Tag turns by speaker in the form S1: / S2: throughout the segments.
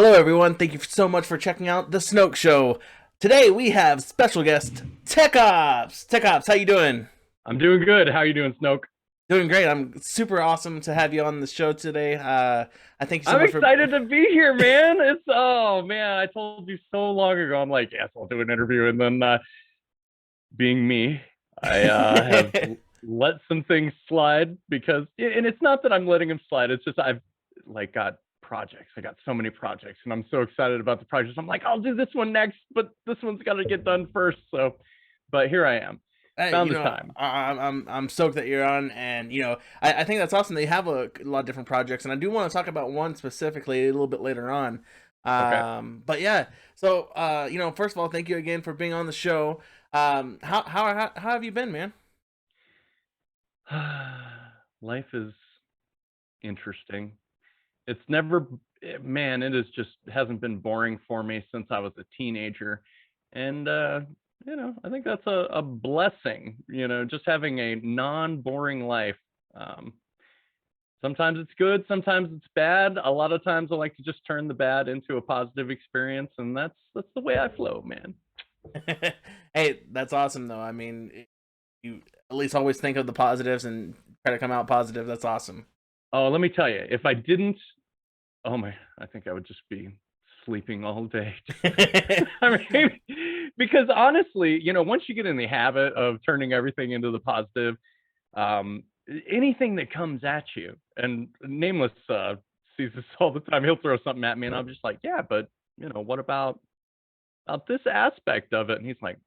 S1: Hello, everyone. Thank you so much for checking out the Snoke Show. Today we have special guest Techops. Techops, how you doing?
S2: I'm doing good. How you doing, Snoke?
S1: Doing great. I'm super awesome to have you on the show today. I thank you so
S2: I'm
S1: much for.
S2: excited to be here, man. It's oh man, I told you so long ago. I'm like, yes, I'll do an interview, and then being me, I have let some things slide because, and it's not that I'm letting them slide. It's just I've like got projects. I got so many projects, and I'm so excited about the projects. I'm like, I'll do this one next, but this one's got to get done first. So, but here I am.
S1: Hey,
S2: Found the time.
S1: I'm stoked that you're on, and I think that's awesome. They have a lot of different projects, and I do want to talk about one specifically a little bit later on.
S2: Okay.
S1: But yeah, so first of all, thank you again for being on the show. How have you been, man?
S2: Life is interesting. It's never, man, it is just hasn't been boring for me since I was a teenager. And, I think that's a blessing, just having a non boring life. Um, Sometimes it's good, sometimes it's bad. A lot of times I like to just turn the bad into a positive experience. And that's the way I flow, man.
S1: Hey, that's awesome though. I mean, you at least always think of the positives and try to come out positive. That's awesome.
S2: Oh, let me tell you, if I didn't, oh my, I think I would just be sleeping all day. I mean, because honestly, once you get in the habit of turning everything into the positive, um, anything that comes at you, and Nameless sees this all the time. He'll throw something at me, and I'm just like, yeah, but what about this aspect of it? And he's like,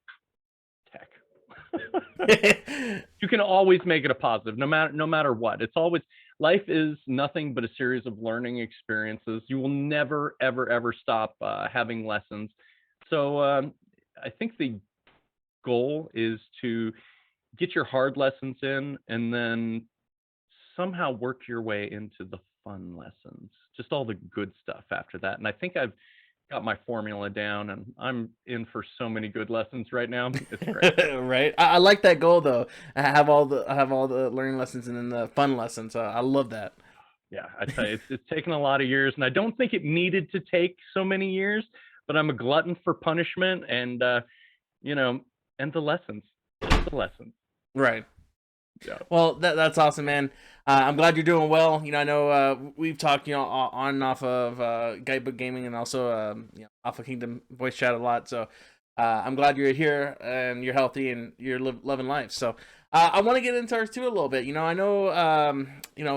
S2: tech. You can always make it a positive, no matter what. It's always life is nothing but a series of learning experiences. You will never ever stop having lessons. So I think the goal is to get your hard lessons in and then somehow work your way into the fun lessons, just all the good stuff after that. And I think I've got my formula down, and I'm in for so many good lessons right now. It's great.
S1: Right. I like that goal though. I have all the learning lessons and then the fun lessons. I love that.
S2: Yeah, I tell you, it's taken a lot of years, and I don't think it needed to take so many years. But I'm a glutton for punishment, and you know, and the lessons, just the lessons.
S1: Right.
S2: Yeah.
S1: Well, that's awesome, man. I'm glad you're doing well. I know we've talked, on and off of GuideBook Gaming and also Alpha Kingdom voice chat a lot. So I'm glad you're here and you're healthy and you're loving life. So I want to get into ours too a little bit. I know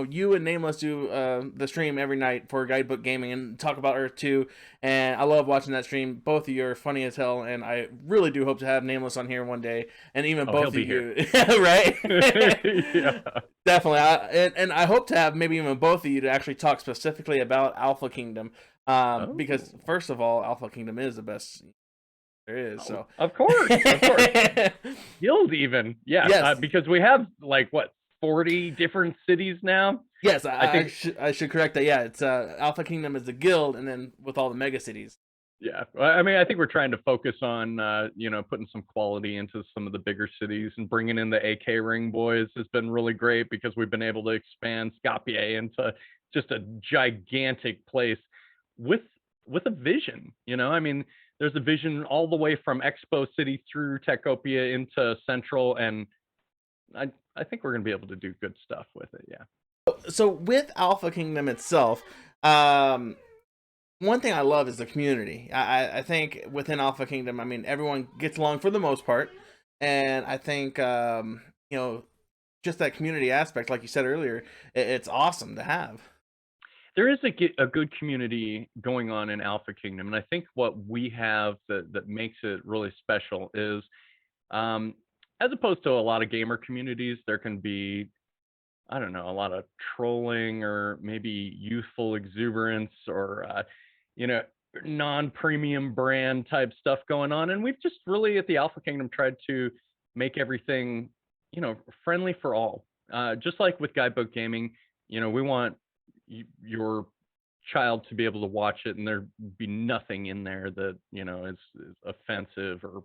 S1: you and Nameless do the stream every night for GuideBook Gaming and talk about Earth 2, and I love watching that stream. Both of you are funny as hell, and I really do hope to have Nameless on here one day, and even
S2: Oh, he'll
S1: both of
S2: be here.
S1: you, right?
S2: Yeah.
S1: Definitely, and I hope to have maybe even both of you to actually talk specifically about Alpha Kingdom, because
S2: Oh.
S1: first of all, Alpha Kingdom is the best there is.
S2: Oh,
S1: So,
S2: of course, of course. Guild even, yeah,
S1: yes,
S2: because we have like what 40 different cities now.
S1: yes,
S2: I
S1: I
S2: think,
S1: should I should correct that. Yeah, it's Alpha Kingdom is the guild, and then with all the mega cities.
S2: yeah. I mean, I think we're trying to focus on putting some quality into some of the bigger cities, and bringing in the AK Ring boys has been really great because we've been able to expand Skopje into just a gigantic place with a vision. I mean, there's a vision all the way from Expo City through Techopia into Central, and I think we're gonna be able to do good stuff with it. Yeah.
S1: So with Alpha Kingdom itself, um, one thing I love is the community. I think within Alpha Kingdom, I mean, everyone gets along for the most part, and I think just that community aspect, like you said earlier, it's awesome to have.
S2: There is a good community going on in Alpha Kingdom, and I think what we have that makes it really special is, um, as opposed to a lot of gamer communities, there can be, I don't know, a lot of trolling or maybe youthful exuberance or you know non-premium brand type stuff going on, and we've just really at the Alpha Kingdom tried to make everything friendly for all. Just like with Guidebook Gaming, we want your child to be able to watch it and there be nothing in there that is offensive or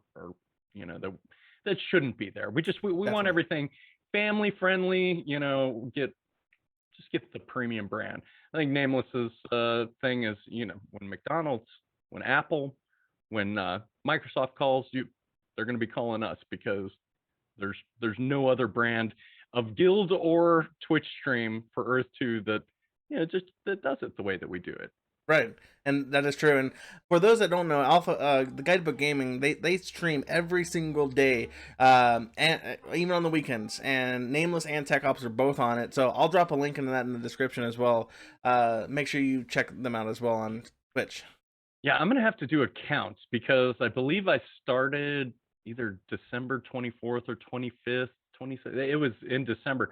S2: that shouldn't be there. We want
S1: Definitely.
S2: everything family friendly, get just get the premium brand. I think Nameless's thing is, when McDonald's, when Apple, when Microsoft calls you, they're going to be calling us, because there's no other brand of guild or Twitch stream for Earth 2 that just that does it the way that we do it.
S1: Right, and that is true. And for those that don't know, the GuideBook Gaming, they stream every single day, and even on the weekends. And Nameless and Techops are both on it, so I'll drop a link into that in the description as well. Make sure you check them out as well on Twitch.
S2: Yeah, I'm gonna have to do accounts, because I believe I started either December 24th or 25th, 26th. It was in December.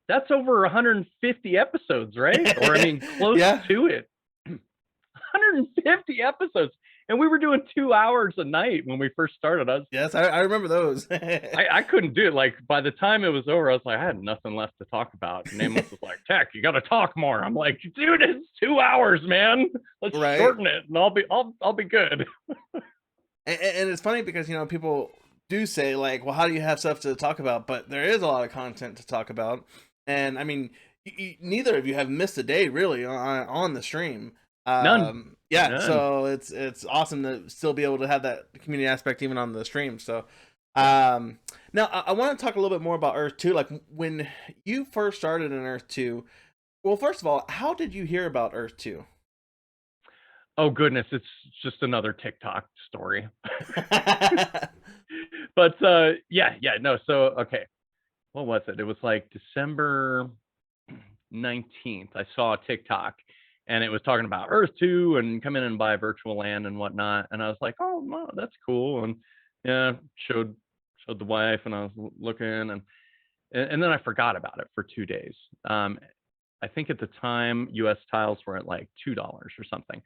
S2: That's over 150 episodes, right? Or I mean, close to it. 150 episodes, and we were doing 2 hours a night when we first started.
S1: Yes, I remember those.
S2: I couldn't do it. Like, by the time it was over, I was like, I had nothing left to talk about. Nameless was like, Tech, you got to talk more. I'm like, dude, it's 2 hours, man. Let's shorten it, and I'll be good.
S1: And it's funny because people do say, like, well, how do you have stuff to talk about? But there is a lot of content to talk about, and I mean, neither of you have missed a day really on the stream.
S2: None.
S1: Yeah,
S2: None.
S1: so it's awesome to still be able to have that community aspect even on the stream. So now I want to talk a little bit more about Earth 2. Like, when you first started in Earth 2, well, first of all, how did you hear about Earth 2?
S2: Oh goodness, it's just another TikTok story. But no, so okay, what was it? It was like December 19th. I saw a TikTok, and it was talking about Earth 2 and come in and buy virtual land and whatnot. And I was like, oh, wow, that's cool. And yeah, showed the wife, and I was looking, and then I forgot about it for 2 days. I think at the time US tiles were at like $2 or something.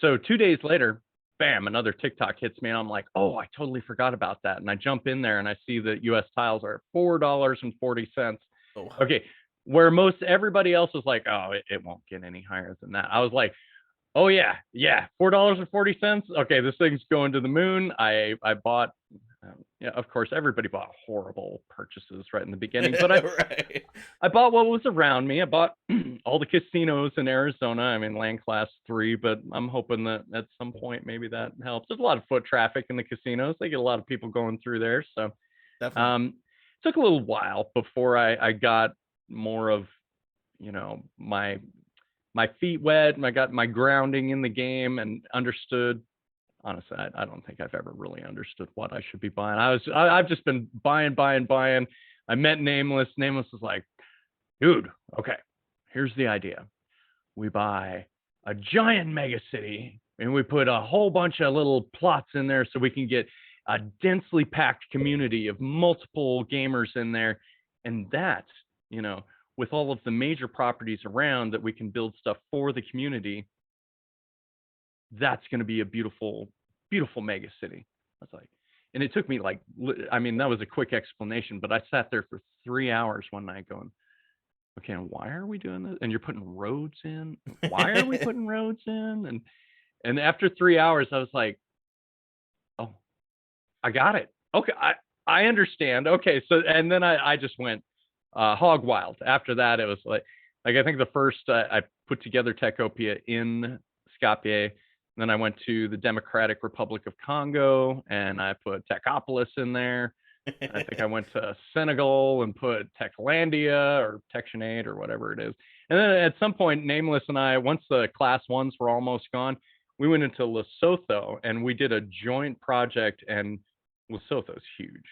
S2: So 2 days later, bam, another TikTok hits me, and I'm like, oh, I totally forgot about that. And I jump in there, and I see that US tiles are at $4.40. Oh. Okay, where most everybody else was like, oh, it won't get any higher than that. I was like, oh yeah, $4.40. Okay, this thing's going to the moon. I bought, of course, everybody bought horrible purchases right in the beginning, but I bought what was around me. I bought all the casinos in Arizona. I mean, land class 3, but I'm hoping that at some point maybe that helps. There's a lot of foot traffic in the casinos. They get a lot of people going through there, so definitely. Took a little while before I got more of my feet wet, and I got my grounding in the game and understood. Honestly, I don't think I've ever really understood what I should be buying. I've just been buying. I met Nameless. Nameless was like, dude, okay, here's the idea. We buy a giant mega city, and we put a whole bunch of little plots in there so we can get a densely packed community of multiple gamers in there. And that, with all of the major properties around that we can build stuff for the community, that's going to be a beautiful, beautiful mega city. I was like, and it took me like, I mean, that was a quick explanation, but I sat there for 3 hours one night going, okay, and why are we doing this? And you're putting roads in. Why are we putting roads in? And after 3 hours, I was like, oh, I got it. Okay, I understand. Okay, so, and then I just went hog wild. After that, it was like I think the first I put together Techopia in Skopje. Then I went to the Democratic Republic of Congo, and I put Techopolis in there. I think I went to Senegal and put Techlandia or Techtionate or whatever it is. And then at some point, Nameless and I, once the class 1s were almost gone, we went into Lesotho, and we did a joint project, and Lesotho's huge.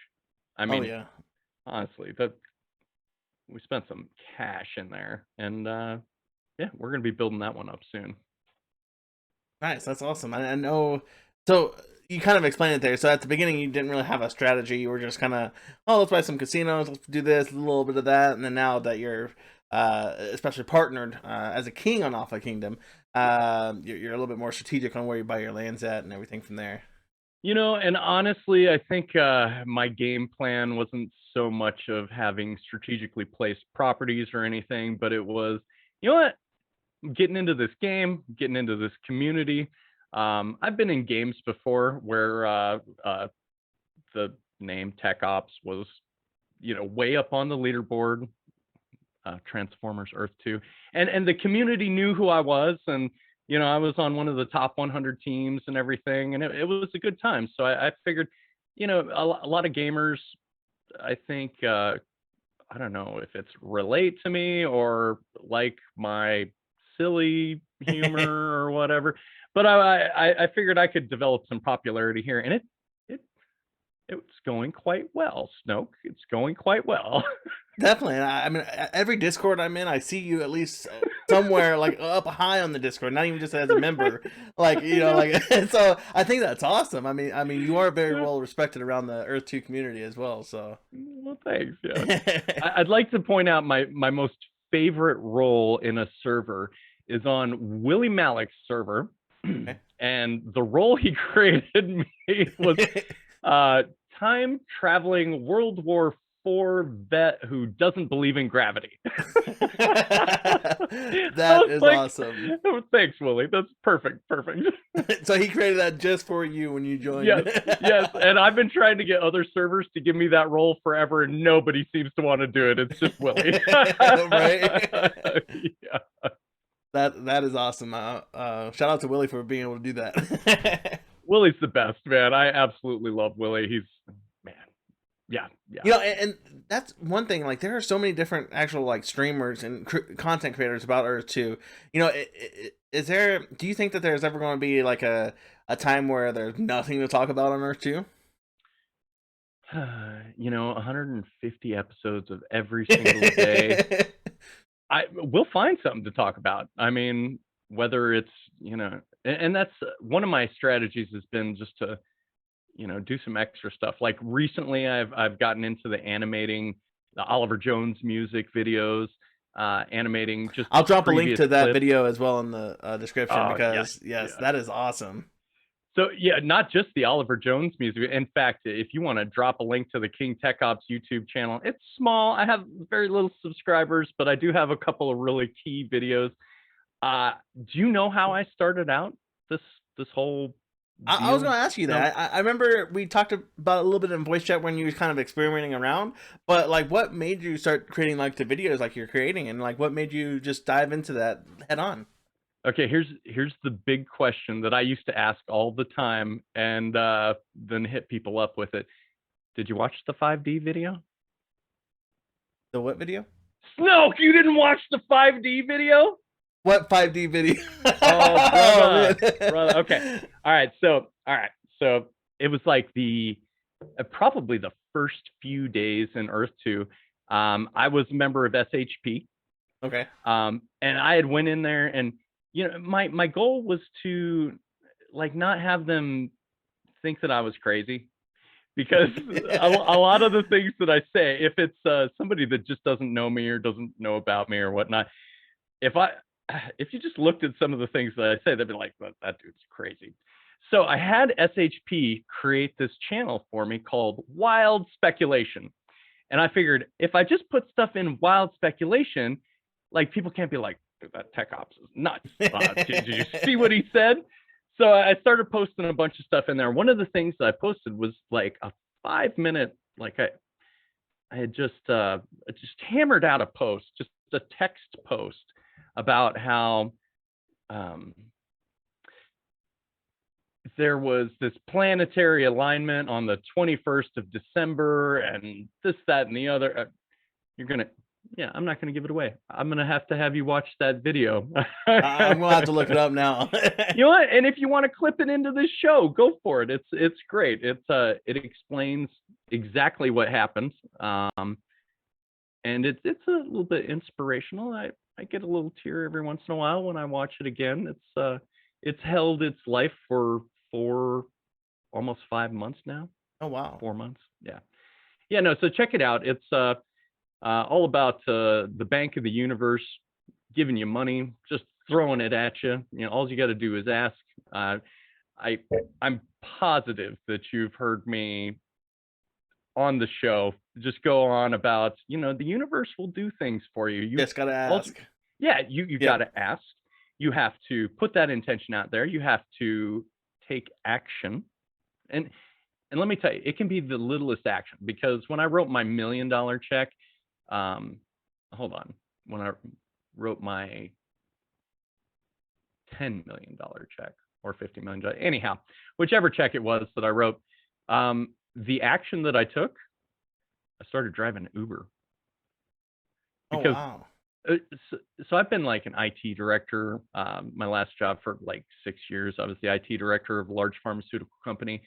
S2: I mean, honestly, we spent some cash in there, and yeah, we're going to be building that one up soon.
S1: Nice, that's awesome. I know. So you kind of explained it there. So at the beginning, you didn't really have a strategy. You were just kind of, oh, let's buy some casinos, let's do this, a little bit of that, and then now that you're especially partnered as a king on Alpha Kingdom, you're a little bit more strategic on where you buy your lands at and everything from there.
S2: And honestly, I think my game plan wasn't so much of having strategically placed properties or anything, but it was, what? Getting into this game, getting into this community. I've been in games before where the name Techops was, way up on the leaderboard. Transformers Earth 2, and the community knew who I was, and I was on one of the top 100 teams and everything, and it was a good time. So I figured, a lot of gamers, I think, I don't know if it's relate to me or like my silly humor or whatever, but I figured I could develop some popularity here, and it it's going quite well, Snoke. It's going quite well.
S1: Definitely. And I mean, every Discord I'm in, I see you at least somewhere like up high on the Discord, not even just as a member. Like, like so I think that's awesome. I mean, you are very well respected around the Earth 2 community as well. So
S2: well, thanks. Yeah. I'd like to point out my most favorite role in a server is on Willie Malik's server. Okay. And the role he created me was time traveling World War IV vet who doesn't believe in gravity.
S1: That is awesome.
S2: Thanks, Willie. That's perfect.
S1: So he created that just for you when you joined.
S2: Yes. And I've been trying to get other servers to give me that role forever, and nobody seems to want to do it. It's just Willie.
S1: Right? Yeah. That is awesome. Shout out to Willie for being able to do that.
S2: Willie's the best, man. I absolutely love Willie. He's, man. Yeah.
S1: And that's one thing. Like, there are so many different actual like streamers and content creators about Earth 2. Is there? Do you think that there's ever going to be like a time where there's nothing to talk about on Earth 2?
S2: 150 episodes of every single day. We'll find something to talk about. I mean, whether it's and that's one of my strategies has been just to do some extra stuff. Like recently I've gotten into the animating the Oliver Jones music videos, animating just
S1: I'll drop a link to that video as well in the description, because yes, that is awesome.
S2: So yeah, not just the Oliver Jones music. In fact, if you want to drop a link to the King Techops YouTube channel, it's small. I have very little subscribers, but I do have a couple of really key videos. Do you know how I started out this whole
S1: I was going to ask you that. I remember we talked about a little bit in voice chat when you were kind of experimenting around, but like, what made you start creating like the videos like you're creating, and like what made you just dive into that head on?
S2: Okay, here's the big question that I used to ask all the time, and then hit people up with it. Did you watch the 5D video?
S1: The what video?
S2: Snoke, you didn't watch the 5D video?
S1: What 5D video?
S2: Oh, brother. Okay. All right. So it was like probably the first few days in Earth 2. I was a member of SHP.
S1: Okay.
S2: And I had went in there, and my goal was to like not have them think that I was crazy, because a lot of the things that I say, if it's somebody that just doesn't know me or doesn't know about me or whatnot, if you just looked at some of the things that I say, they'd be like, that dude's crazy. So I had SHP create this channel for me called Wild Speculation. And I figured if I just put stuff in Wild Speculation, like people can't be like, that Techops is nuts. Did you see what he said? So I started posting a bunch of stuff in there. One of the things that I posted was like a 5-minute, like I had just hammered out a post, just a text post about how there was this planetary alignment on the 21st of December and this, that, and the other. I'm not going to give it away. I'm going to have you watch that video.
S1: I'm going to have to look it up now.
S2: You know what? And if you want to clip it into this show, go for it. It's great. It explains exactly what happened. And it's a little bit inspirational. I get a little tear every once in a while when I watch it again. It's held its life for almost 5 months now.
S1: Oh wow.
S2: 4 months. Yeah. No. So check it out. It's all about the Bank of the Universe giving you money, just throwing it at you. All you got to do is ask. I'm positive that you've heard me on the show just go on about, the universe will do things for you. You
S1: just gotta ask.
S2: You gotta ask. You have to put that intention out there. You have to take action. And let me tell you, it can be the littlest action, because when I wrote my $1 million check, hold on. when I wrote my $10 million check or $50 million. Anyhow, whichever check it was that I wrote, the action that I took, I started driving Uber. Because,
S1: wow.
S2: So I've been like an IT director. My last job for like 6 years, I was the IT director of a large pharmaceutical company.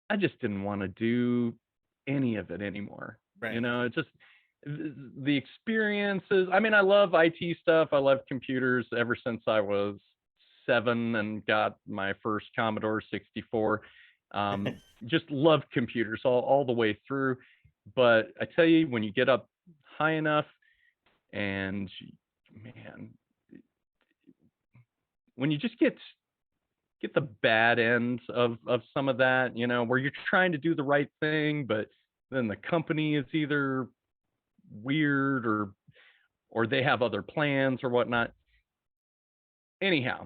S2: I just didn't want to do any of it anymore.
S1: Right.
S2: You know, it just, the experiences. I mean, I love IT stuff. I love computers ever since I was 7 and got my first Commodore 64. Just loved computers all the way through. But I tell you, when you get up high enough, and man, when you just get the bad ends of some of that, you know, where you're trying to do the right thing, but then the company is either weird or they have other plans or whatnot. Anyhow,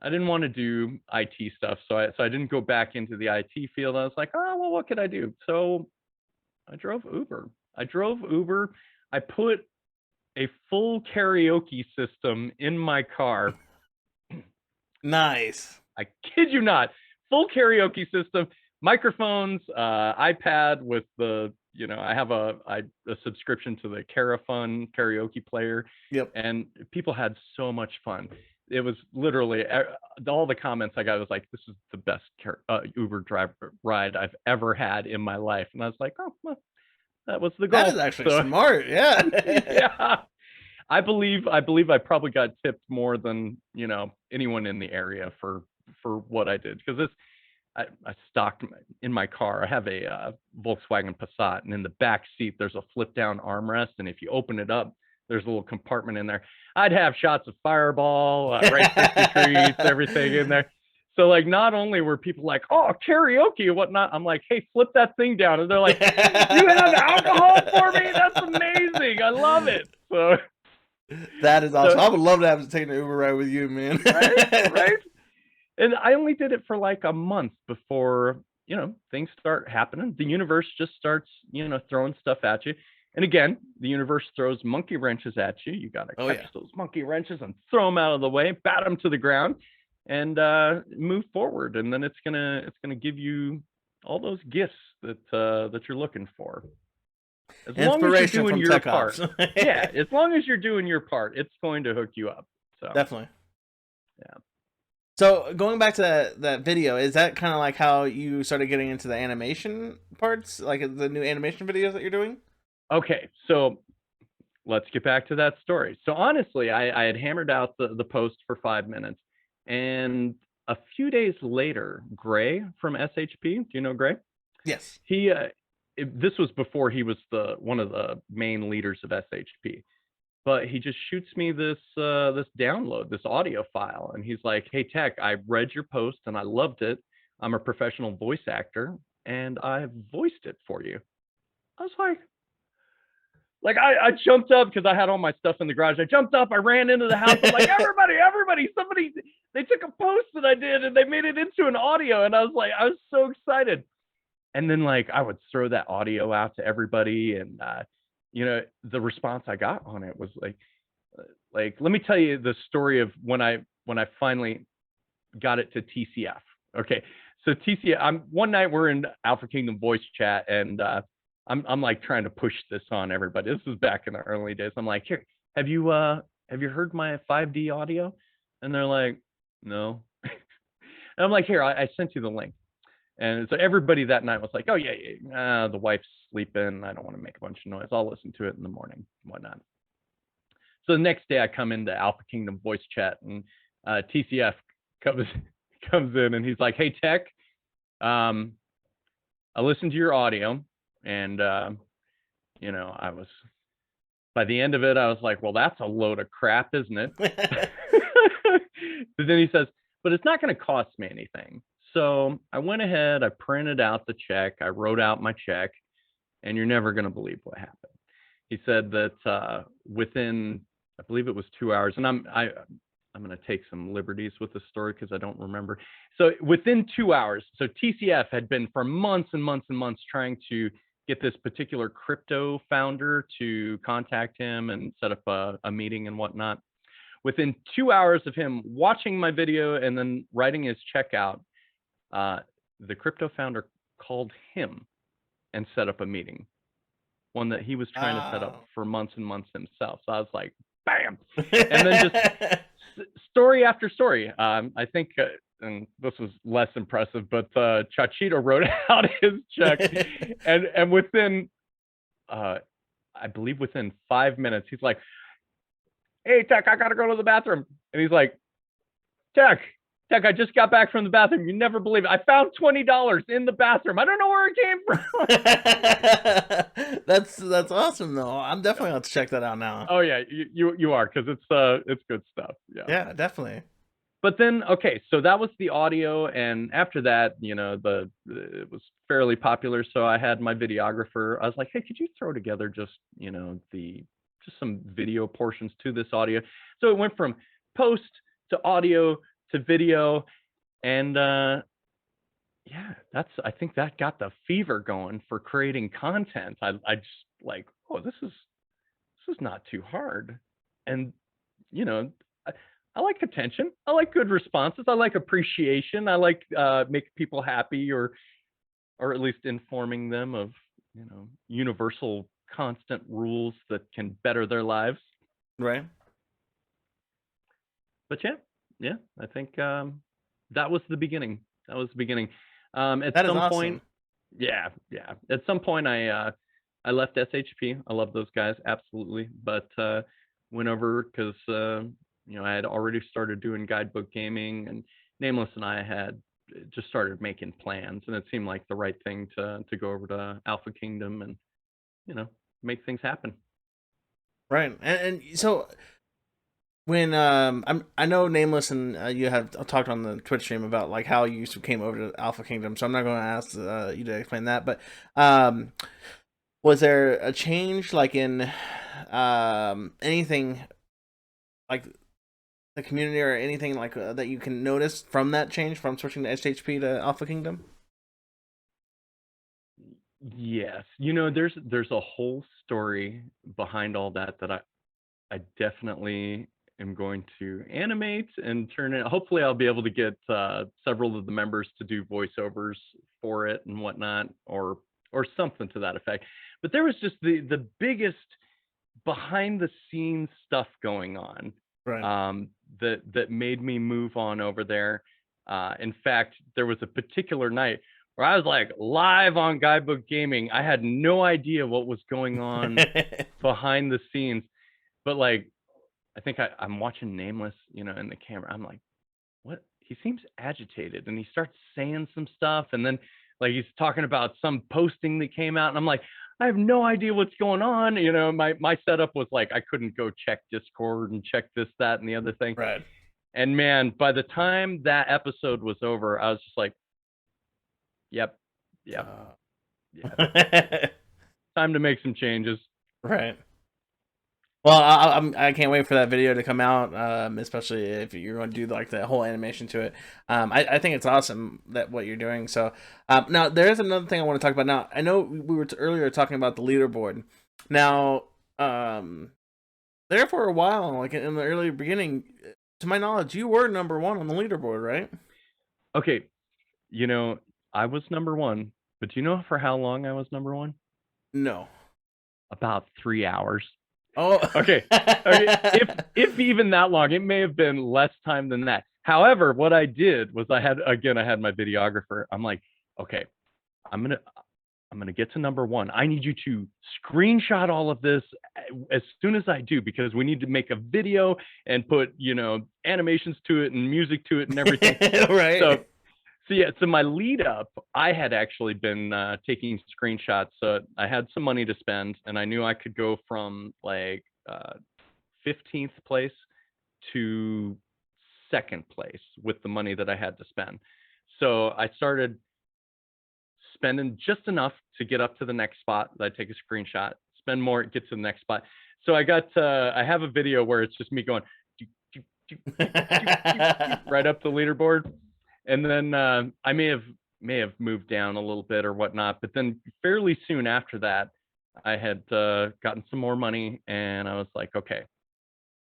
S2: I didn't want to do IT stuff, so I didn't go back into the IT field. I was like, oh well, what could I do? So I drove Uber. I put a full karaoke system in my car.
S1: Nice.
S2: I kid you not. Full karaoke system, microphones, iPad with the, you know, I have a subscription to the Carafun karaoke player.
S1: Yep.
S2: And people had so much fun. It was literally, all the comments I got was like, this is the best Uber driver ride I've ever had in my life. And I was like, oh, well, that was the goal.
S1: That is actually smart. Yeah.
S2: Yeah. I believe I probably got tipped more than, you know, anyone in the area for what I did, because I stocked in my car. I have a Volkswagen Passat, and in the back seat there's a flip down armrest, and if you open it up, there's a little compartment in there. I'd have shots of Fireball, Rice Krispie treats, everything in there. So like, not only were people like, oh, karaoke and whatnot, I'm like, hey, flip that thing down, and they're like, you have alcohol for me? That's amazing. I love it. So
S1: that is awesome. I would love to have to take an Uber ride with you, man.
S2: Right. And I only did it for like a month before, you know, things start happening. The universe just starts, you know, throwing stuff at you. And again, the universe throws monkey wrenches at you. You got to catch those monkey wrenches and throw them out of the way, bat them to the ground, and move forward. And then it's gonna give you all those gifts that you're looking for. As long as you're doing your part. Yeah, as long as you're doing your part, it's going to hook you up. So
S1: definitely.
S2: Yeah.
S1: So going back to that video, is that kind of like how you started getting into the animation parts, like the new animation videos that you're doing?
S2: Okay, so let's get back to that story. So honestly, I had hammered out the post for 5 minutes, and a few days later, Gray from SHP, do you know Gray?
S1: Yes.
S2: He this was before he was one of the main leaders of SHP. But he just shoots me this download, this audio file, and he's like, "Hey Tech, I read your post and I loved it. I'm a professional voice actor and I voiced it for you." I was like, I jumped up because I had all my stuff in the garage. I jumped up, I ran into the house. I'm like, everybody, somebody, they took a post that I did and they made it into an audio, and I was so excited. And then like I would throw that audio out to everybody, and you know, the response I got on it was like, let me tell you the story of when I finally got it to TCF. Okay, so TCF, one night we're in Alpha Kingdom voice chat, and I'm like trying to push this on everybody. This was back in the early days. I'm like, here, have you heard my 5D audio? And they're like, no. And I'm like, here, I sent you the link. And so everybody that night was like, oh, yeah, the wife's sleeping. I don't want to make a bunch of noise. I'll listen to it in the morning, whatnot. So the next day I come into Alpha Kingdom voice chat, and TCF comes in, and he's like, hey, Tech, I listened to your audio, and, you know, by the end of it, I was like, well, that's a load of crap, isn't it? But then he says, but it's not going to cost me anything. So I went ahead, I printed out the check, I wrote out my check, and you're never going to believe what happened. He said that within, I believe it was 2 hours, and I'm going to take some liberties with the story because I don't remember. So within 2 hours, so TCF had been for months and months and months trying to get this particular crypto founder to contact him and set up a meeting and whatnot. Within 2 hours of him watching my video and then writing his check out, the crypto founder called him and set up a meeting, one that he was trying to set up for months and months himself. So I was like, bam. And then just story after story. I think, and this was less impressive, but Chachito wrote out his check, and within, I believe within 5 minutes, he's like, "Hey, Tech, I gotta go to the bathroom." And he's like, Tech, I just got back from the bathroom. You never believe it. I found $20 in the bathroom. I don't know where it came from.
S1: That's awesome though. I'm definitely gonna have to check that out now.
S2: Oh yeah, you are, because it's good stuff.
S1: Yeah, definitely.
S2: But then, okay, so that was the audio, and after that, you know, it was fairly popular. So I had my videographer. I was like, hey, could you throw together just, you know, just some video portions to this audio? So it went from post to audio to video, and yeah, I think that got the fever going for creating content. I just like, oh, this is not too hard, and you know, I like attention. I like good responses. I like appreciation. I like making people happy, or at least informing them of, you know, universal constant rules that can better their lives.
S1: Right.
S2: But yeah, I think that was the beginning. At
S1: That is
S2: some
S1: awesome.
S2: point, yeah. At some point, I left SHP. I love those guys, absolutely. But went over because you know, I had already started doing Guidebook Gaming, and Nameless and I had just started making plans, and it seemed like the right thing to go over to Alpha Kingdom and, you know, make things happen.
S1: Right. And so when I know Nameless and you have talked on the Twitch stream about like how you came over to Alpha Kingdom, so I'm not going to ask you to explain that, but was there a change like in anything like the community or anything like that you can notice from that change from switching to SHP to Alpha Kingdom?
S2: Yes, you know, there's a whole story behind all that I definitely am going to animate and turn it. Hopefully, I'll be able to get several of the members to do voiceovers for it and whatnot, or something to that effect. But there was just the biggest behind the scenes stuff going on,
S1: right.
S2: that made me move on over there. In fact, there was a particular night where I was like live on Guidebook Gaming. I had no idea what was going on behind the scenes, but like, I think I'm watching Nameless, you know, in the camera. I'm like, what? He seems agitated, and he starts saying some stuff, and then like he's talking about some posting that came out, and I'm like, I have no idea what's going on. You know, my setup was like, I couldn't go check Discord and check this, that, and the other thing.
S1: Right.
S2: And man, by the time that episode was over, I was just like, yep. Yeah. Time to make some changes.
S1: Right. Well, I can't wait for that video to come out, especially if you're going to do like the whole animation to it. I think it's awesome that what you're doing. So now there is another thing I want to talk about. Now I know we were earlier talking about the leaderboard. Now there for a while, like in the early beginning, to my knowledge, you were number one on the leaderboard, right?
S2: Okay, you know, I was number one, but do you know for how long I was number one?
S1: No.
S2: About 3 hours.
S1: Oh,
S2: okay. If even that long, it may have been less time than that. However, what I did was I had my videographer. I'm like, okay, I'm gonna get to number one. I need you to screenshot all of this as soon as I do, because we need to make a video and put, you know, animations to it and music to it and everything.
S1: Right.
S2: So my lead up, I had actually been taking screenshots. So I had some money to spend, and I knew I could go from like 15th place to 2nd place with the money that I had to spend. So I started spending just enough to get up to the next spot. I take a screenshot, spend more, get to the next spot. So I have a video where it's just me going right up the leaderboard. And then I may have may have moved down a little bit or whatnot. But then fairly soon after that, I had gotten some more money, and I was like, okay,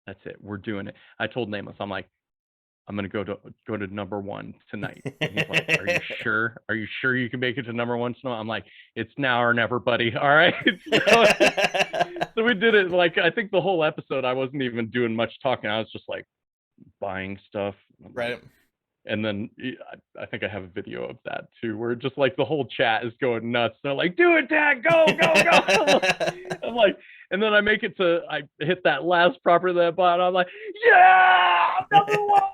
S2: that's it. We're doing it. I told Nameless, I'm like, I'm gonna go to #1 tonight. And he's like, are you sure? Are you sure you can make it to #1 tonight? I'm like, it's now or never, buddy. All right. So we did it. Like, I think the whole episode, I wasn't even doing much talking. I was just like buying stuff.
S1: Right.
S2: And then I think I have a video of that too, where just like the whole chat is going nuts. They're like, do it, Dad, go, go, go. I'm like, and then I hit that last proper that button. I'm like, yeah, #1.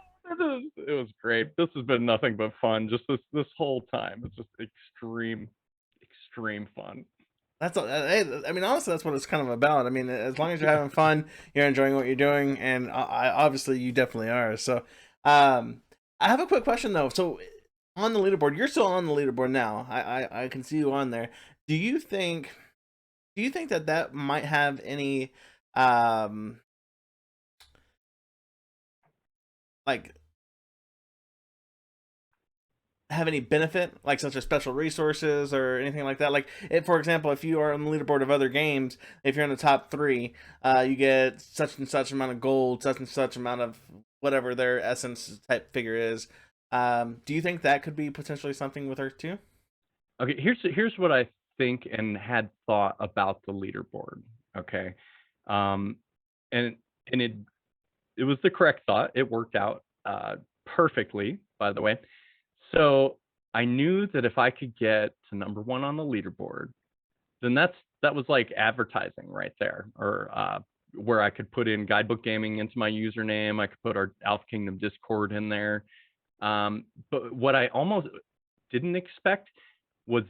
S2: It was great. This has been nothing but fun. Just this whole time. It's just extreme fun.
S1: That's I mean, honestly, that's what it's kind of about. I mean, as long as you're having fun, you're enjoying what you're doing, and obviously you definitely are. So, I have a quick question though. So, on the leaderboard, you're still on the leaderboard now. I can see you on there. Do you think that might have any like have any benefit, like such as special resources or anything like that? Like, for example, if you are on the leaderboard of other games, if you're in the top 3, you get such and such amount of gold, such and such amount of whatever their essence type figure is. Do you think that could be potentially something with Earth 2?
S2: Okay, here's what I think and had thought about the leaderboard. Okay, and it was the correct thought. It worked out perfectly, by the way. So I knew that if I could get to #1 on the leaderboard, then that was like advertising right there, or where I could put in GuideBook Gaming into my username. I could put our Alpha Kingdom Discord in there. But what I almost didn't expect was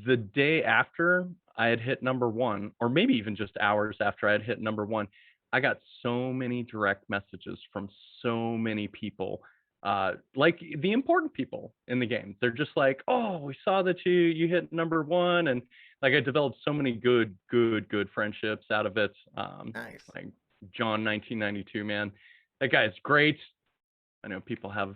S2: the day after I had hit #1, or maybe even just hours after I had hit #1, I got so many direct messages from so many people, like the important people in the game. They're just like, oh, we saw that you hit #1, and like I developed so many good friendships out of it.
S1: Nice.
S2: Like John 1992, man, that guy is great. I know people have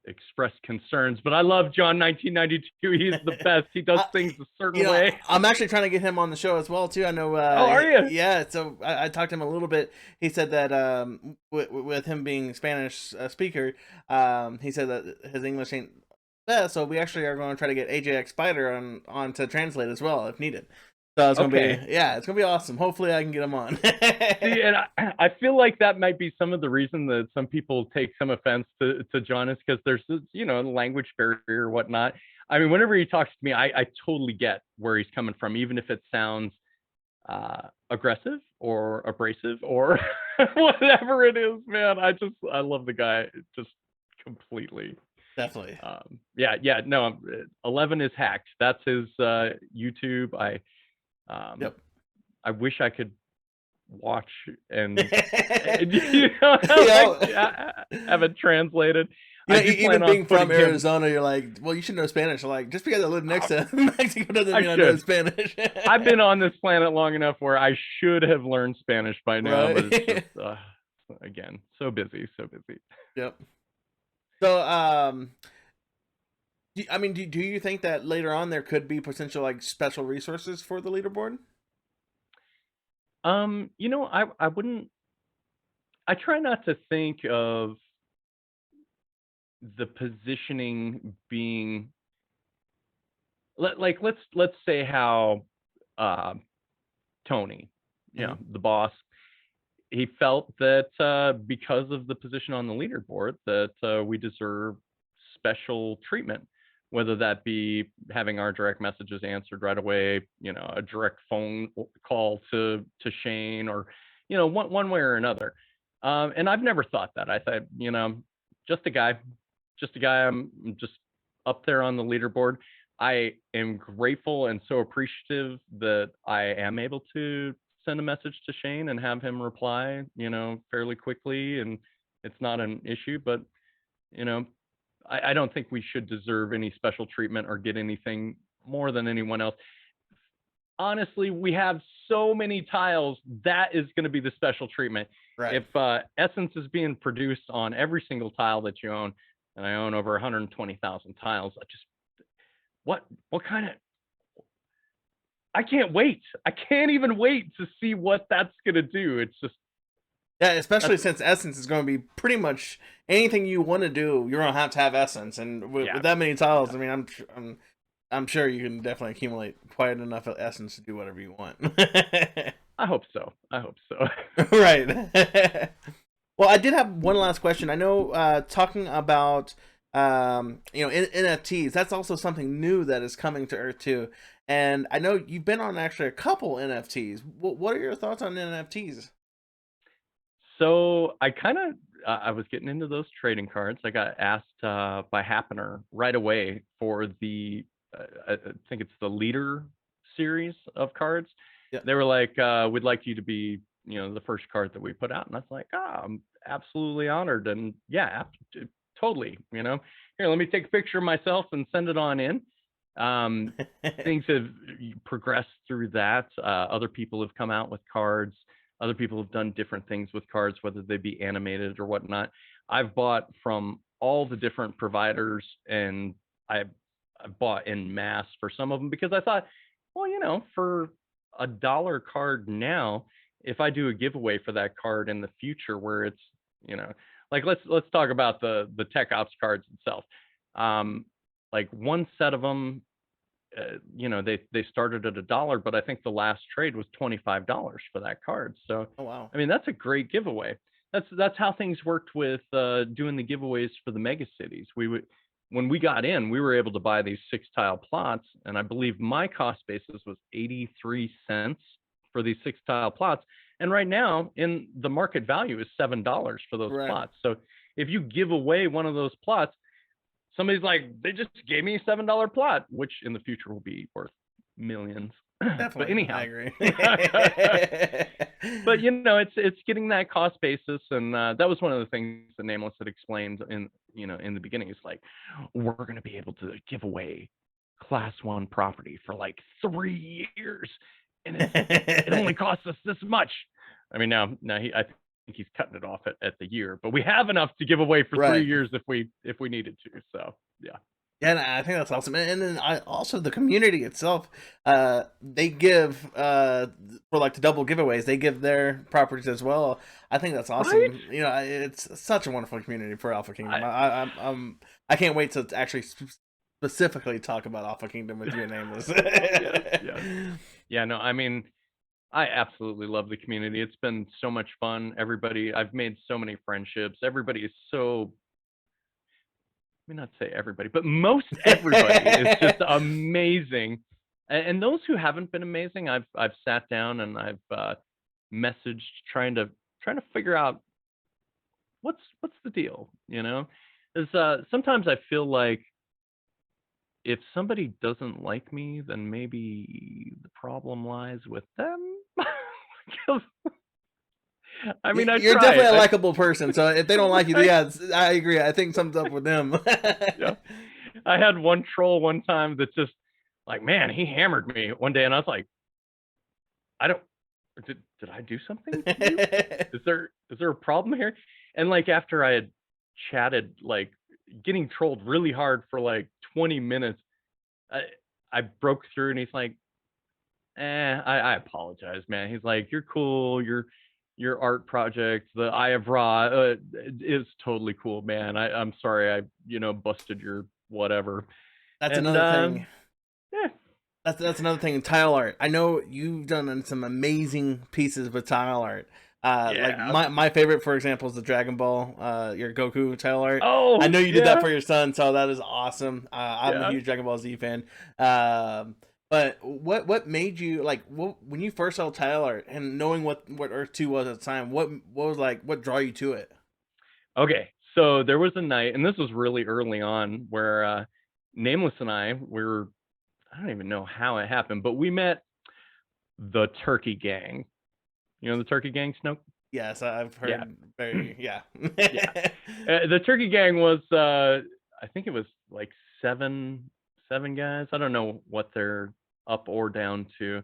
S2: expressed concerns, but I love John 1992. He's the best. He does things a certain way.
S1: I'm actually trying to get him on the show as well too. I know.
S2: Oh, are you?
S1: Yeah. So I talked to him a little bit. He said that with him being Spanish speaker, he said that his English ain't best. So we actually are going to try to get AJX Spider on to translate as well if needed. So it's gonna be it's gonna be awesome. Hopefully I can get him on.
S2: See, and I feel like that might be some of the reason that some people take some offense to John, is because there's this, language barrier or whatnot. I mean, whenever he talks to me, I totally get where he's coming from, even if it sounds aggressive or abrasive or whatever it is, man. I love the guy just completely.
S1: Definitely.
S2: No, 11 is hacked. That's his YouTube. I wish I could watch and have it translated.
S1: Even being from Arizona, you're like, well, you should know Spanish. Like, just because I live next to Mexico doesn't mean I know Spanish.
S2: I've been on this planet long enough where I should have learned Spanish by now, but it's just, again, so busy.
S1: Yep. So, I mean, do you think that later on there could be potential like special resources for the leaderboard?
S2: I wouldn't. I try not to think of the positioning being like let's say how Tony, the boss, he felt that because of the position on the leaderboard that we deserve special treatment, whether that be having our direct messages answered right away, a direct phone call to Shane, or one way or another. And I've never thought that. I thought, just a guy. I'm just up there on the leaderboard. I am grateful and so appreciative that I am able to send a message to Shane and have him reply, fairly quickly, and it's not an issue. But I don't think we should deserve any special treatment or get anything more than anyone else. Honestly, we have so many tiles, that is going to be the special treatment.
S1: Right.
S2: If essence is being produced on every single tile that you own, and I own over 120,000 tiles. What kind of, I can't wait. I can't even wait to see what that's gonna do. It's just,
S1: Yeah, especially since Essence is going to be pretty much anything you want to do. You're going to have Essence, and with that many tiles, I mean, I'm sure you can definitely accumulate quite enough Essence to do whatever you want.
S2: I hope so.
S1: Right. Well, I did have one last question. I know talking about NFTs, that's also something new that is coming to Earth too. And I know you've been on actually a couple NFTs. What are your thoughts on NFTs?
S2: So I was getting into those trading cards. I got asked by Happener right away for the I think it's the leader series of cards.
S1: Yeah.
S2: They were like, we'd like you to be, the first card that we put out. And I was like, I'm absolutely honored. And yeah, totally, here, let me take a picture of myself and send it on in. Things have progressed through that. Other people have come out with cards. Other people have done different things with cards, whether they be animated or whatnot. I've bought from all the different providers, and I bought in mass for some of them because I thought, well, for $1 card now, if I do a giveaway for that card in the future where it's, like let's talk about the Techops cards itself. Like one set of them, they started at $1, but I think the last trade was $25 for that card. So,
S1: oh wow,
S2: I mean, that's a great giveaway. That's how things worked with doing the giveaways for the mega cities. When we got in, we were able to buy these 6-tile plots, and I believe my cost basis was 83 cents for these 6-tile plots. And right now, in the market value is $7 for those plots. So if you give away one of those plots, somebody's like, they just gave me a $7 plot, which in the future will be worth millions.
S1: Definitely,
S2: but anyhow,
S1: I agree.
S2: But it's getting that cost basis, and that was one of the things that Nameless had explained in the beginning. It's like, we're going to be able to give away Class 1 property for like 3 years, and it only costs us this much. I mean, now I think he's cutting it off at the year, but we have enough to give away for 3 years if we needed to. So yeah.
S1: Yeah, and I think that's awesome. And then also the community itself, they give for like the double giveaways, they give their properties as well. I think that's awesome.
S2: Right?
S1: It's such a wonderful community for Alpha Kingdom. I can't wait to actually specifically talk about Alpha Kingdom with you and Nameless.
S2: Yeah, no, I mean, I absolutely love the community. It's been so much fun. I've made so many friendships. Everybody is so, let me not say everybody, but most everybody is just amazing. And those who haven't been amazing, I've sat down and I've messaged trying to figure out what's the deal, Is sometimes I feel like if somebody doesn't like me, then maybe the problem lies with them. I mean,
S1: you're definitely a likable person, so if they don't like you, yeah, I agree. I think something's up with them.
S2: Yeah. I had one troll one time that just like, man, he hammered me one day, and I was like, did I do something to you? Is there a problem here? And like after I had chatted, like getting trolled really hard for like 20 minutes, I broke through, and he's like, I apologize, man. He's like, you're cool. Your art project, the Eye of Ra, is totally cool, man. I'm sorry I busted your whatever.
S1: That's another thing. Yeah. That's another thing in tile art. I know you've done some amazing pieces with tile art. Like my favorite, for example, is the Dragon Ball, your Goku tile art.
S2: Oh,
S1: I know you did that for your son, so that is awesome. I'm a huge Dragon Ball Z fan. But what made you when you first saw tile art and knowing what Earth 2 was at the time? What was what drew you to it?
S2: Okay, so there was a night, and this was really early on, where Nameless and I don't even know how it happened, but we met the Turkey Gang. You know the Turkey Gang, Snoke?
S1: Yes, I've heard. Yeah.
S2: The Turkey Gang was, I think it was like seven guys. I don't know what they're up or down to.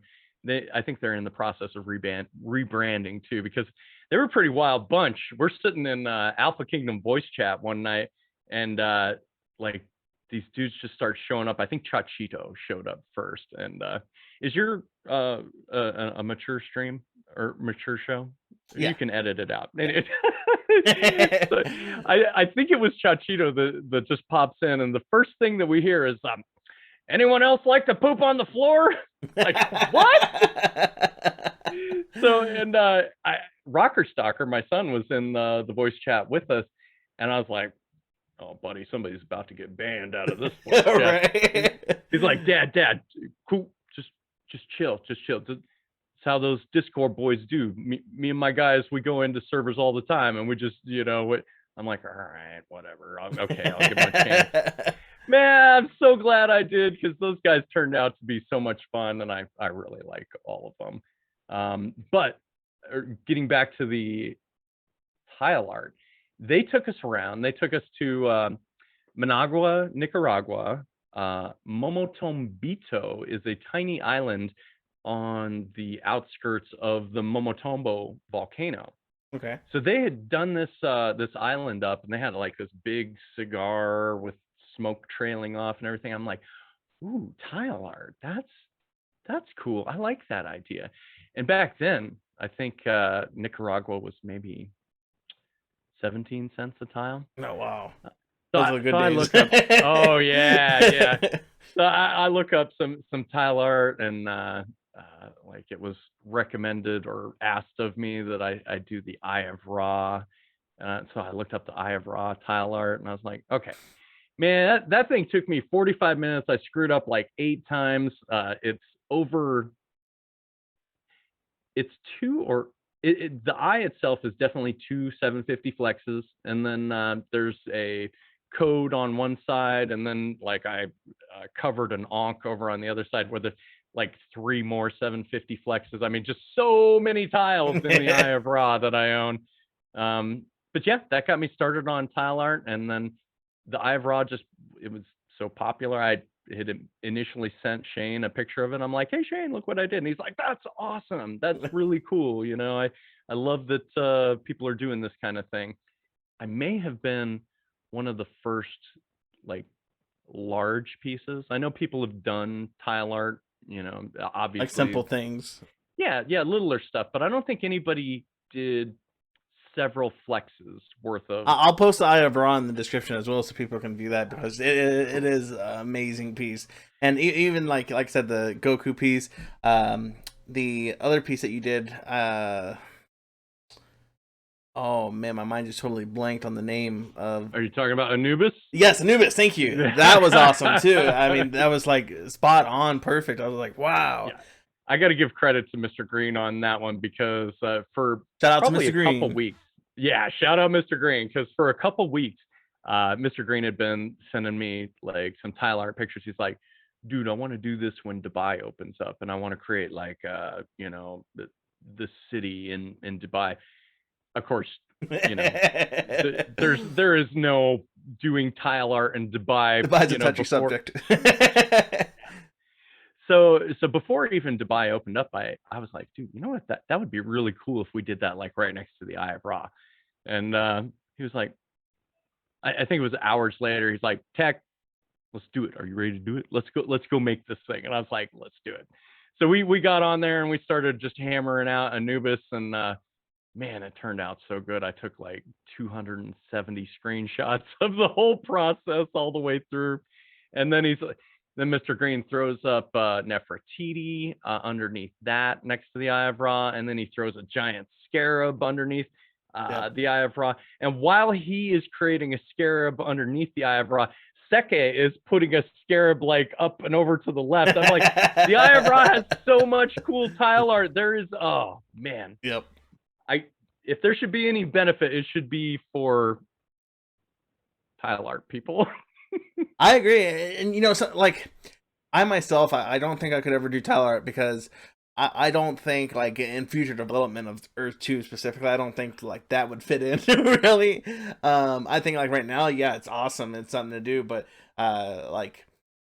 S2: I think they're in the process of rebranding too, because they were a pretty wild bunch. We're sitting in Alpha Kingdom voice chat one night, and like these dudes just start showing up. I think Chachito showed up first. And is your a mature stream or mature show?
S1: Yeah.
S2: You can edit it out. So, I think it was Chachito that just pops in, and the first thing that we hear is, anyone else like to poop on the floor? Like, what? So, and Rocker Stalker, my son, was in the voice chat with us, and I was like, oh, buddy, somebody's about to get banned out of this voice chat.
S1: Right.
S2: He's like, Dad, cool, just chill. That's how those Discord boys do. Me and my guys, we go into servers all the time, and we just, I'm like, all right, whatever. Okay, I'll give him a chance. Man, I'm so glad I did, because those guys turned out to be so much fun, and I really like all of them. But getting back to the tile art, they took us around. They took us to Managua, Nicaragua. Momotombito is a tiny island on the outskirts of the Momotombo volcano.
S1: Okay.
S2: So they had done this island up, and they had like this big cigar with smoke trailing off and everything. I'm like, ooh, tile art. That's cool. I like that idea. And back then, I think Nicaragua was maybe 17 cents a tile.
S1: Oh, wow.
S2: So I look up. Oh yeah. So I look up some tile art, and like it was recommended or asked of me that I do the Eye of Ra. So I looked up the Eye of Ra tile art, and I was like, okay, man, that thing took me 45 minutes. I screwed up like 8 times. The eye itself is definitely 2 750 flexes, and then there's a code on one side, and then like I covered an onk over on the other side where there's like 3 more 750 flexes. I mean, just so many tiles in the Eye of Ra that I own. But yeah, that got me started on tile art, and then the Eye of Ra it was so popular. I had initially sent Shane a picture of it. I'm like, hey Shane, look what I did. And he's like, that's awesome. That's really cool. I love that people are doing this kind of thing. I may have been one of the first like large pieces. I know people have done tile art, obviously
S1: like simple things.
S2: Yeah, littler stuff, but I don't think anybody did several flexes worth of.
S1: I'll post the Eye of Ra in the description as well, so people can view that, because it is an amazing piece. And even like I said, the Goku piece, the other piece that you did, oh man, my mind just totally blanked on the name of.
S2: Are you talking about Anubis?
S1: Yes, Anubis. Thank you. That was awesome too. I mean, that was like spot on, perfect. I was like, wow. Yeah.
S2: I got to give credit to Mr. Green on that one, because for
S1: shout out
S2: probably
S1: to Mr. Green.
S2: Couple weeks. Yeah, shout out Mr. Green, because for a couple weeks, Mr. Green had been sending me like some tile art pictures. He's like, dude, I want to do this when Dubai opens up, and I want to create like the city in Dubai. Of course, there is no doing tile art in Dubai.
S1: Dubai's a touchy subject.
S2: So before even Dubai opened up, I was like, dude, you know what? That would be really cool if we did that like right next to the Eye of Ra. And he was like, I think it was hours later. He's like, Tech, let's do it. Are you ready to do it? Let's go make this thing. And I was like, let's do it. So we got on there, and we started just hammering out Anubis, and man, it turned out so good. I took like 270 screenshots of the whole process all the way through. And then then Mr. Green throws up Nefertiti underneath that next to the Eye of Ra, and then he throws a giant scarab underneath the Eye of Ra. And while he is creating a scarab underneath the Eye of Ra, Seke is putting a scarab like up and over to the left. I'm like, the Eye of Ra has so much cool tile art. There is, oh man.
S1: Yep.
S2: If there should be any benefit, it should be for tile art people.
S1: I agree. And so, like I myself, I don't think I could ever do tile art, because I don't think like in future development of Earth 2 specifically, I don't think like that would fit in really. I think like right now, yeah, it's awesome. It's something to do, but like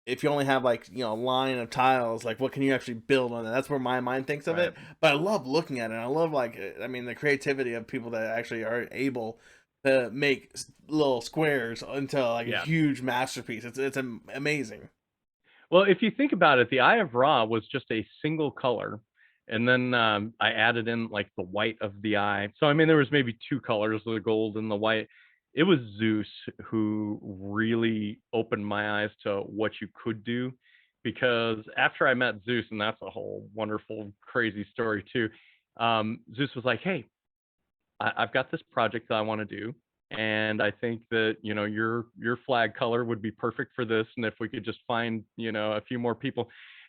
S1: if you only have like a line of tiles, like what can you actually build on it? That's where my mind thinks of it. But I love looking at it. I love the creativity of people that actually are able to make little squares into like a
S2: Yeah.
S1: huge masterpiece. It's amazing.
S2: Well, if you think about it, the Eye of Ra was just a single color. And then I added in like the white of the eye. So, I mean, there was maybe two colors, the gold and the white. It was Zeus who really opened my eyes to what you could do. Because after I met Zeus, and that's a whole wonderful, crazy story too, Zeus was like, hey, I've got this project that I want to do. And I think that, you know, your flag color would be perfect for this. And if we could just find, you know, a few more people.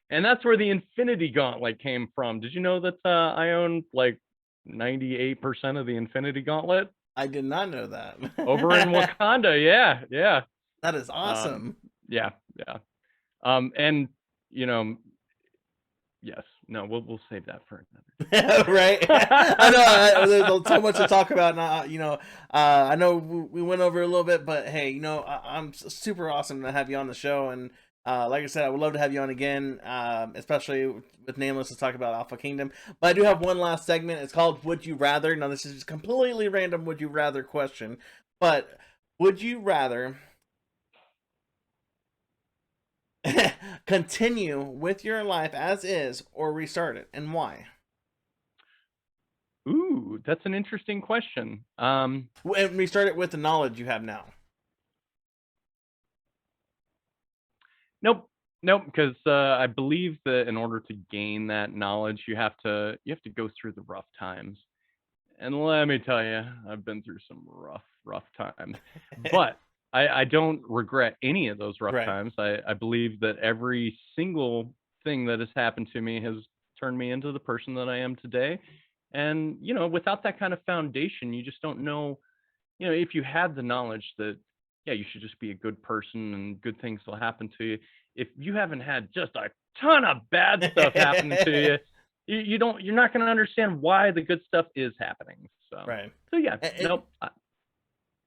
S2: And that's where the Infinity Gauntlet came from. Did you know that I own like 98% of the Infinity Gauntlet?
S1: I did not know that.
S2: Over in Wakanda, yeah, yeah.
S1: That is awesome.
S2: Yeah, yeah. And you know, yes, no, we'll save that for another.
S1: Right? I know there's so much to talk about. And you know, I know we went over a little bit, but hey, you know, I'm super awesome to have you on the show. And like I said, I would love to have you on again, especially with Nameless to talk about Alpha Kingdom. But I do have one last segment. It's called Would You Rather. Now, this is just completely random Would You Rather question. But would you rather continue with your life as is or restart it, and why?
S2: Ooh, that's an interesting question.
S1: And restart it with the knowledge you have now.
S2: Nope, because I believe that in order to gain that knowledge, you have to go through the rough times. And let me tell you, I've been through some rough times. But I don't regret any of those rough times. I believe that every single thing that has happened to me has turned me into the person that I am today. And, you know, without that kind of foundation, you just don't know, you know, if you had the knowledge that, yeah, you should just be a good person and good things will happen to you. If you haven't had just a ton of bad stuff happening to you, you're not going to understand why the good stuff is happening. So, so yeah, nope.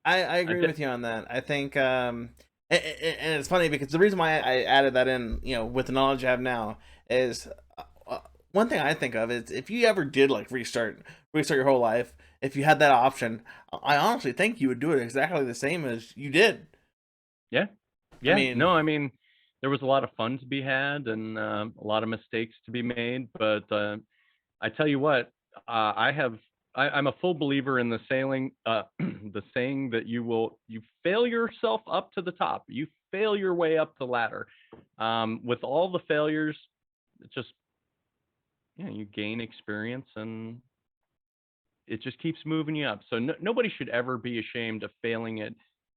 S1: I agree with you on that. I think, and it's funny because the reason why I added that in, you know, with the knowledge I have now is one thing I think of is if you ever did like restart your whole life, if you had that option, I honestly think you would do it exactly the same as you did.
S2: Yeah. Yeah. I mean, there was a lot of fun to be had and a lot of mistakes to be made. But I tell you what, I'm a full believer in the saying that you fail yourself up to the top. You fail your way up the ladder. With all the failures, it's just, you know, you gain experience and it just keeps moving you up. So nobody should ever be ashamed of failing at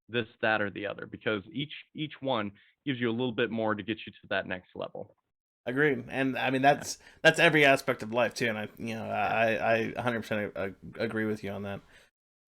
S2: this, that, or the other, because each one gives you a little bit more to get you to that next level.
S1: Agreed. And I mean, that's every aspect of life too. And I 100% agree with you on that.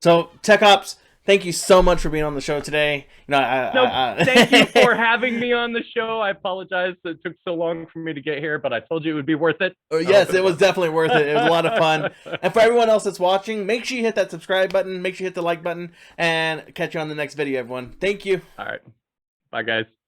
S1: So Techops, thank you so much for being on the show today. You know,
S2: thank you for having me on the show. I apologize that it took so long for me to get here, but I told you it would be worth it.
S1: Yes, it was definitely worth it. It was a lot of fun. And for everyone else that's watching, make sure you hit that subscribe button, make sure you hit the like button, and catch you on the next video, everyone. Thank you.
S2: All right. Bye, guys.